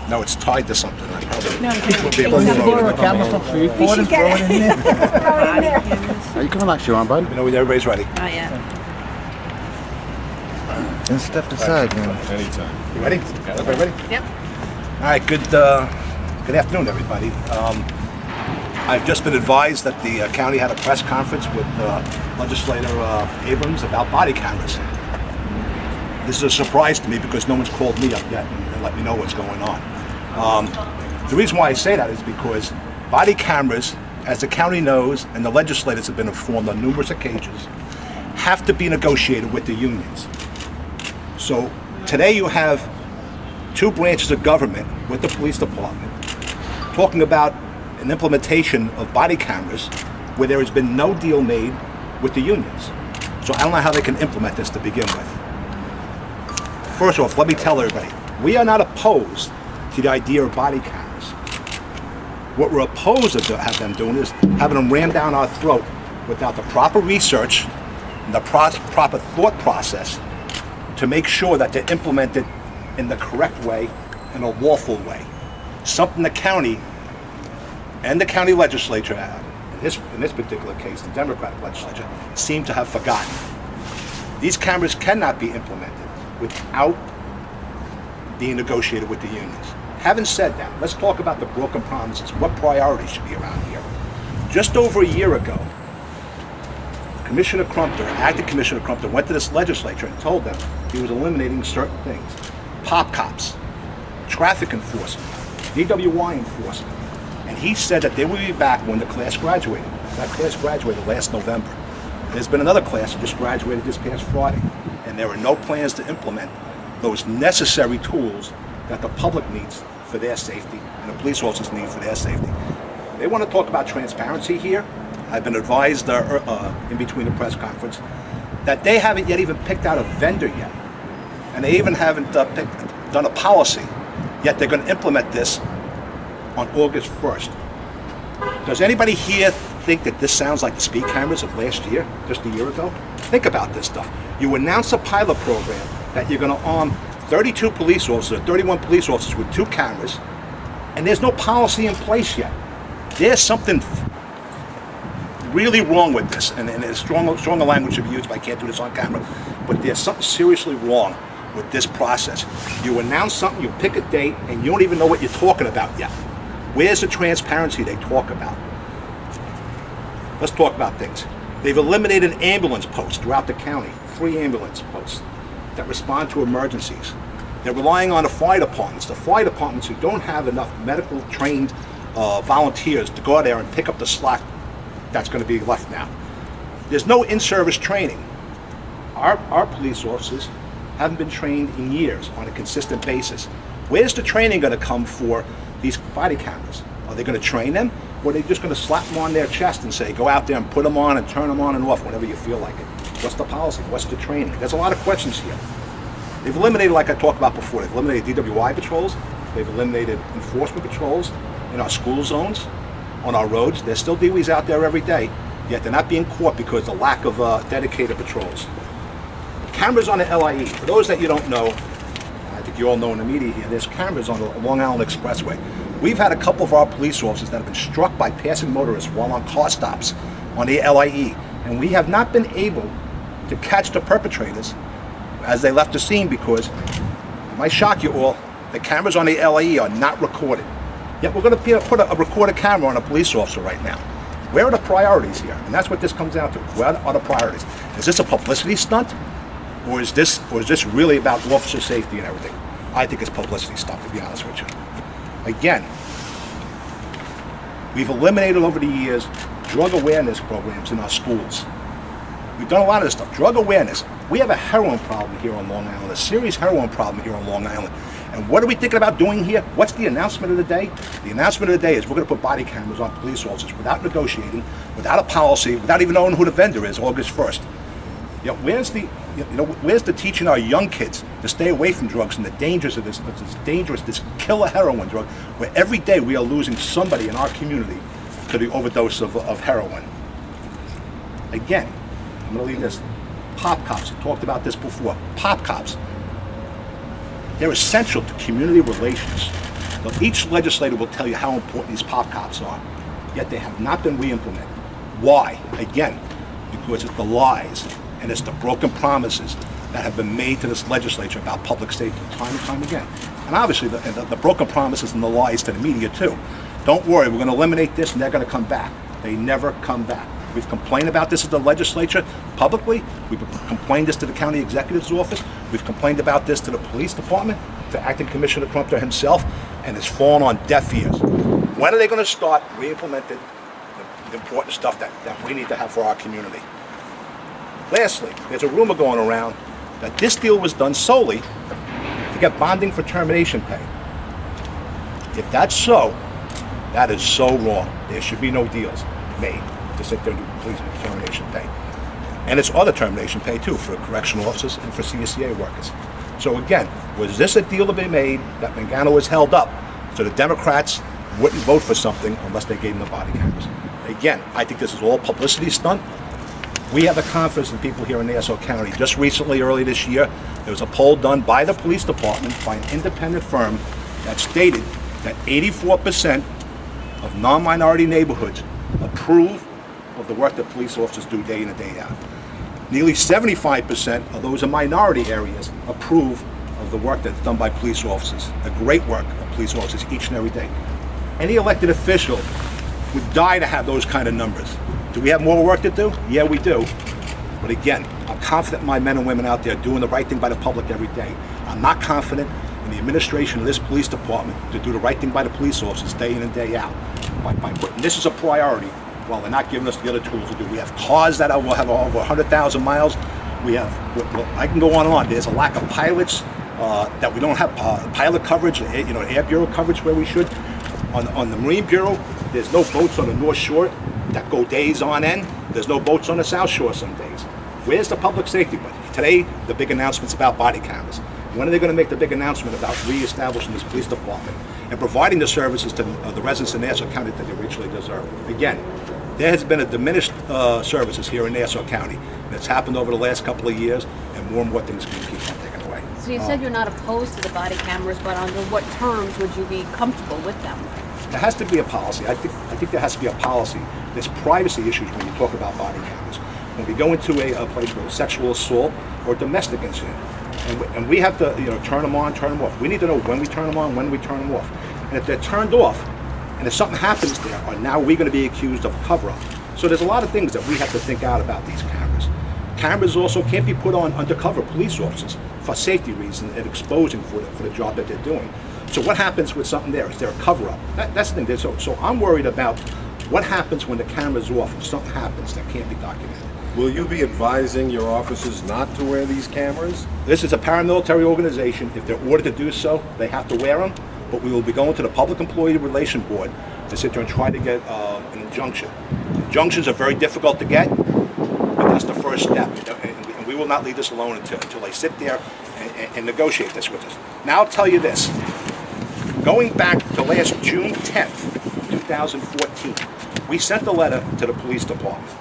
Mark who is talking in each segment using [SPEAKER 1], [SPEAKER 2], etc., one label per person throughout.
[SPEAKER 1] No, it's tied to something. I probably
[SPEAKER 2] No,
[SPEAKER 1] would be able to
[SPEAKER 3] Borrow a camera from free
[SPEAKER 2] We should get it. Body cameras.
[SPEAKER 4] You can relax your arm, bud.
[SPEAKER 1] You know, everybody's ready.
[SPEAKER 2] Not yet.
[SPEAKER 4] And step aside, man.
[SPEAKER 5] Anytime.
[SPEAKER 1] You ready? Everybody ready?
[SPEAKER 2] Yep.
[SPEAKER 1] All right, good afternoon, everybody. I've just been advised that the county had a press conference with Legislator Abrams about body cameras. This is a surprise to me because no one's called me up yet and let me know what's going on. The reason why I say that is because body cameras, as the county knows and the legislators have been informed on numerous occasions, have to be negotiated with the unions. So today you have two branches of government with the police department talking about an implementation of body cameras where there has been no deal made with the unions. So I don't know how they can implement this to begin with. First off, let me tell everybody, we are not opposed to the idea of body cameras. What we're opposed to have them doing is having them rammed down our throat without the proper research and the proper thought process to make sure that they're implemented in the correct way, in a lawful way. Something the county and the county legislature, in this particular case, the Democratic legislature, seem to have forgotten. These cameras cannot be implemented without being negotiated with the unions. Having said that, let's talk about the broken promises, what priorities should be around here. Just over a year ago, Commissioner Crumpter, Acting Commissioner Crumpter, went to this legislature and told them he was eliminating certain things. Pop cops, traffic enforcement, DWI enforcement. And he said that they would be back when the class graduated. That class graduated last November. There's been another class that just graduated this past Friday. And there are no plans to implement those necessary tools that the public needs for their safety and the police officers need for their safety. They want to talk about transparency here. I've been advised in between the press conference that they haven't yet even picked out a vendor yet. And they even haven't done a policy, yet they're going to implement this on August 1st. Does anybody here think that this sounds like the speed cameras of last year, just a year ago? Think about this stuff. You announce a pilot program that you're going to arm 32 police officers, 31 police officers with 2 cameras, and there's no policy in place yet. There's something really wrong with this, and stronger language should be used, but I can't do this on camera, but there's something seriously wrong with this process. You announce something, you pick a date, and you don't even know what you're talking about yet. Where's the transparency they talk about? Let's talk about things. They've eliminated ambulance posts throughout the county, 3 ambulance posts that respond to emergencies. They're relying on the fire departments who don't have enough medical trained volunteers to go out there and pick up the slack that's going to be left now. There's no in-service training. Our police officers haven't been trained in years on a consistent basis. Where's the training going to come for these body cameras? Are they going to train them, or are they just going to slap them on their chest and say, go out there and put them on and turn them on and off whenever you feel like it? What's the policy? What's the training? There's a lot of questions here. They've eliminated, like I talked about before, they've eliminated DWI patrols, they've eliminated enforcement patrols in our school zones, on our roads. There's still DWIs out there every day, yet they're not being caught because of the lack of dedicated patrols. Cameras on the LIE. For those that you don't know, I think you all know in the media here, there's cameras on the Long Island Expressway. We've had a couple of our police officers that have been struck by passing motorists while on car stops on the LIE, and we have not been able to catch the perpetrators as they left the scene because, it might shock you all, the cameras on the LIE are not recorded. Yet we're going to put a recorded camera on a police officer right now. Where are the priorities here? And that's what this comes down to. Where are the priorities? Is this a publicity stunt? Or is this really about officer safety and everything? I think it's publicity stuff, to be honest with you. Again, we've eliminated over the years drug awareness programs in our schools. We've done a lot of this stuff. Drug awareness. We have a heroin problem here on Long Island, a serious heroin problem here on Long Island. And what are we thinking about doing here? What's the announcement of the day? The announcement of the day is we're going to put body cameras on police officers without negotiating, without a policy, without even knowing who the vendor is, August 1st. Where's the teaching our young kids to stay away from drugs and the dangers of this killer heroin drug, where every day we are losing somebody in our community to the overdose of heroin? Again, I'm going to leave this. Pop cops, I talked about this before. Pop cops, they're essential to community relations. But each legislator will tell you how important these pop cops are, yet they have not been re-implemented. Why? Again, because it's the lies and it's the broken promises that have been made to this legislature about public safety time and time again. And obviously the broken promises and the lies to the media too. Don't worry, we're going to eliminate this and they're going to come back. They never come back. We've complained about this at the legislature publicly. We've complained this to the county executive's office. We've complained about this to the police department, to acting Commissioner Crumpler himself, and it's fallen on deaf ears. When are they going to start re-implementing the important stuff that we need to have for our community? Lastly, there's a rumor going around that this deal was done solely to get bonding for termination pay. If that's so, that is so wrong. There should be no deals made to sit there and do police termination pay. And it's other termination pay too for correctional officers and for CSCA workers. So again, was this a deal to be made that Mangano was held up so the Democrats wouldn't vote for something unless they gave them the body cameras? Again, I think this is all publicity stunt. We have a confidence in people here in Nassau County. Just recently, early this year, there was a poll done by the police department by an independent firm that stated that 84% of non-minority neighborhoods approve of the work that police officers do day in and day out. Nearly 75% of those in minority areas approve of the work that's done by police officers, the great work of police officers each and every day. Any elected official would die to have those kind of numbers. Do we have more work to do? Yeah, we do. But again, I'm confident in my men and women out there doing the right thing by the public every day. I'm not confident in the administration of this police department to do the right thing by the police officers day in and day out. By putting this as a priority, while they're not giving us the other tools to do. We have cars that will have over 100,000 miles. We have, well, I can go on and on. There's a lack of pilots, that we don't have pilot coverage, Air Bureau coverage where we should. On the Marine Bureau, there's no boats on the North Shore that go days on end. There's no boats on the South Shore some days. Where's the public safety budget? Today, the big announcement's about body cameras. When are they going to make the big announcement about re-establishing this police department and providing the services to the residents of Nassau County that they richly deserve? Again, there has been a diminished services here in Nassau County, and it's happened over the last couple of years, and more things can keep on taken away.
[SPEAKER 2] So you said you're not opposed to the body cameras, but under what terms would you be comfortable with them?
[SPEAKER 1] There has to be a policy. I think there has to be a policy. There's privacy issues when you talk about body cameras. When we go into a place where sexual assault or domestic incident, and we have to turn them on, turn them off. We need to know when we turn them on, when we turn them off. And if they're turned off, and if something happens there, are now we going to be accused of cover-up? So there's a lot of things that we have to think out about these cameras. Cameras also can't be put on undercover police officers for safety reasons and exposing for the job that they're doing. So what happens with something there? Is there a cover-up? That's the thing. So I'm worried about what happens when the camera's off if something happens that can't be documented.
[SPEAKER 3] Will you be advising your officers not to wear these cameras?
[SPEAKER 1] This is a paramilitary organization. If they're ordered to do so, they have to wear them. But we will be going to the Public Employee Relation Board to sit there and try to get an injunction. Injunctions are very difficult to get, but that's the first step. And we will not leave this alone until they sit there and negotiate this with us. Now I'll tell you this. Going back to last June 10th, 2014, we sent a letter to the police department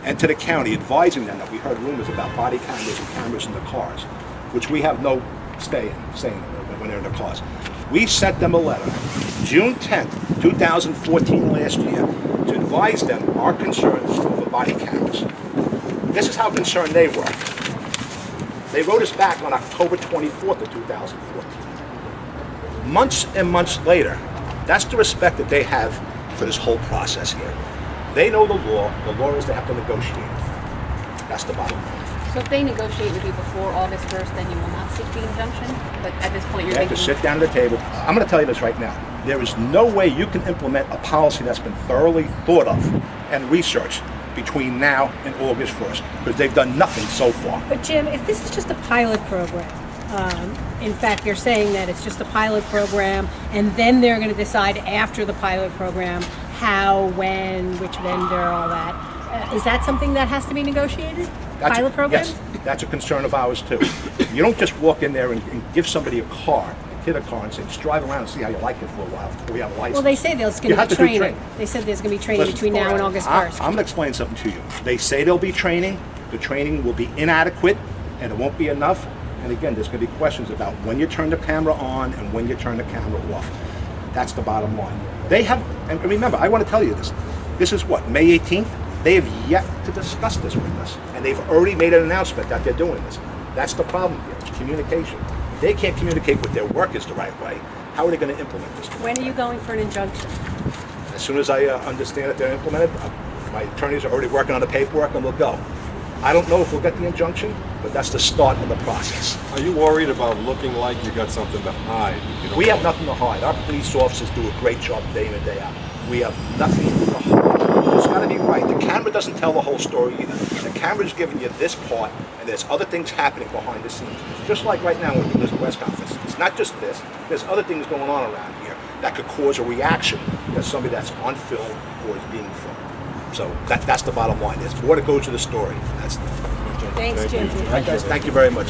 [SPEAKER 1] and to the county advising them that we heard rumors about body cameras and cameras in the cars, which we have no say in when they're in the cars. We sent them a letter, June 10th, 2014, last year, to advise them our concerns over body cameras. This is how concerned they were. They wrote us back on October 24th of 2014. Months and months later, that's the respect that they have for this whole process here. They know the law. The law is they have to negotiate. That's the bottom line.
[SPEAKER 2] So if they negotiate with you before August 1st, then you will not seek the injunction? But at this point, you're
[SPEAKER 1] They have to sit down at the table. I'm going to tell you this right now. There is no way you can implement a policy that's been thoroughly thought of and researched between now and August 1st, because they've done nothing so far.
[SPEAKER 5] But Jim, if this is just a pilot program, in fact, you're saying that it's just a pilot program, and then they're going to decide after the pilot program how, when, which vendor, all that. Is that something that has to be negotiated? Pilot programs?
[SPEAKER 1] Yes, that's a concern of ours too. You don't just walk in there and give somebody a car, a kid a car, and say, just drive around and see how you like it for a while before we have a license.
[SPEAKER 5] Well, they say there's going to be training. They said there's going to be training between now and August 1st.
[SPEAKER 1] I'm going to explain something to you. They say there'll be training. The training will be inadequate, and it won't be enough. And again, there's going to be questions about when you turn the camera on and when you turn the camera off. That's the bottom line. They have, and remember, I want to tell you this. This is what, May 18th? They have yet to discuss this with us. And they've already made an announcement that they're doing this. That's the problem here, it's communication. If they can't communicate with their workers the right way, how are they going to implement this?
[SPEAKER 5] When are you going for an injunction?
[SPEAKER 1] As soon as I understand that they're implemented, my attorneys are already working on the paperwork and we'll go. I don't know if we'll get the injunction, but that's the start of the process.
[SPEAKER 3] Are you worried about looking like you got something to hide? You don't
[SPEAKER 1] We have
[SPEAKER 3] know?
[SPEAKER 1] nothing to hide. Our police officers do a great job day in and day out. We have nothing to hide. It's got to be right. The camera doesn't tell the whole story either. The camera's giving you this part, and there's other things happening behind the scenes. Just like right now when we do this press conference. It's not just this. There's other things going on around here that could cause a reaction to somebody that's on film or is being filmed. So that's the bottom line. There's more to go to the story. That's
[SPEAKER 5] Thanks, Jim.
[SPEAKER 1] Thank you very much.